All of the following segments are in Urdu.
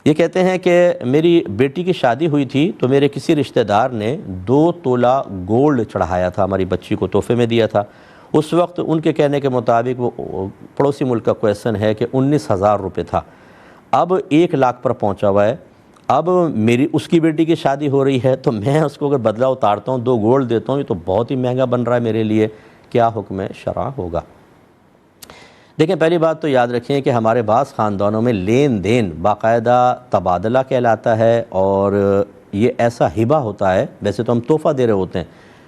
یہ کہتے ہیں کہ میری بیٹی کی شادی ہوئی تھی تو میرے کسی رشتہ دار نے 2 تولہ گولڈ چڑھایا تھا، ہماری بچی کو تحفے میں دیا تھا۔ اس وقت ان کے کہنے کے مطابق وہ پڑوسی ملک کا کویسچن ہے کہ 19,000 روپے تھا، اب 1 لاکھ پر پہنچا ہوا ہے۔ اب اس کی بیٹی کی شادی ہو رہی ہے تو میں اس کو اگر بدلہ اتارتا ہوں 2 گولڈ دیتا ہوں، یہ تو بہت ہی مہنگا بن رہا ہے میرے لیے، کیا حکم شرع ہوگا؟ دیکھیں، پہلی بات تو یاد رکھیں کہ ہمارے بعض خاندانوں میں لین دین باقاعدہ تبادلہ کہلاتا ہے، اور یہ ایسا ہبہ ہوتا ہے، ویسے تو ہم تحفہ دے رہے ہوتے ہیں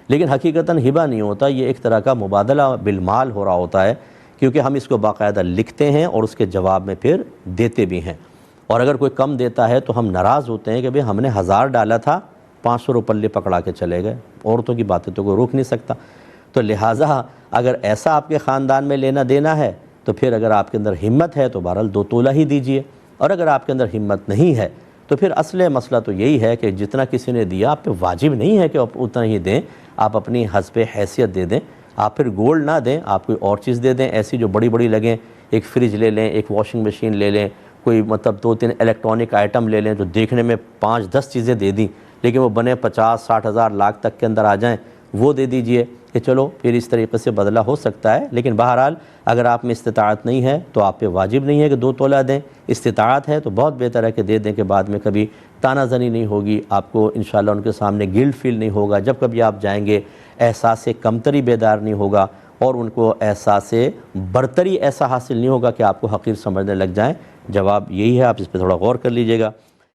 لیکن حقیقتاً ہبہ نہیں ہوتا، یہ ایک طرح کا مبادلہ بالمال ہو رہا ہوتا ہے، کیونکہ ہم اس کو باقاعدہ لکھتے ہیں اور اس کے جواب میں پھر دیتے بھی ہیں۔ اور اگر کوئی کم دیتا ہے تو ہم ناراض ہوتے ہیں کہ بھئی ہم نے 1000 ڈالا تھا، 500 روپے پکڑا کے چلے گئے۔ عورتوں کی باتیں تو کوئی روک نہیں سکتا، تو لہٰذا اگر ایسا آپ کے خاندان میں لینا دینا ہے تو پھر اگر آپ کے اندر ہمت ہے تو بہرحال 2 تولہ ہی دیجئے، اور اگر آپ کے اندر ہمت نہیں ہے تو پھر اصل مسئلہ تو یہی ہے کہ جتنا کسی نے دیا آپ پہ واجب نہیں ہے کہ آپ اتنا ہی دیں، آپ اپنی حسب حیثیت دے دیں۔ آپ پھر گولڈ نہ دیں، آپ کوئی اور چیز دے دیں ایسی جو بڑی بڑی لگیں، ایک فریج لے لیں، ایک واشنگ مشین لے لیں، کوئی 2-3 الیکٹرانک آئٹم لے لیں جو دیکھنے میں 5-10 چیزیں دے دیں لیکن وہ بنے 50-60 ہزار لاکھ تک کے اندر آ جائیں، وہ دے دیجئے کہ چلو پھر اس طریقے سے بدلہ ہو سکتا ہے۔ لیکن بہرحال اگر آپ میں استطاعت نہیں ہے تو آپ پہ واجب نہیں ہے کہ 2 تولہ دیں، استطاعت ہے تو بہت بہتر ہے کہ دے دیں، کہ بعد میں کبھی تانا زنی نہیں ہوگی، آپ کو انشاءاللہ ان کے سامنے گلٹ فیل نہیں ہوگا، جب کبھی آپ جائیں گے احساس کمتری بیدار نہیں ہوگا، اور ان کو احساس برتری ایسا حاصل نہیں ہوگا کہ آپ کو حقیر سمجھنے لگ جائیں۔ جواب یہی ہے، آپ اس پہ تھوڑا غور کر لیجئے گا۔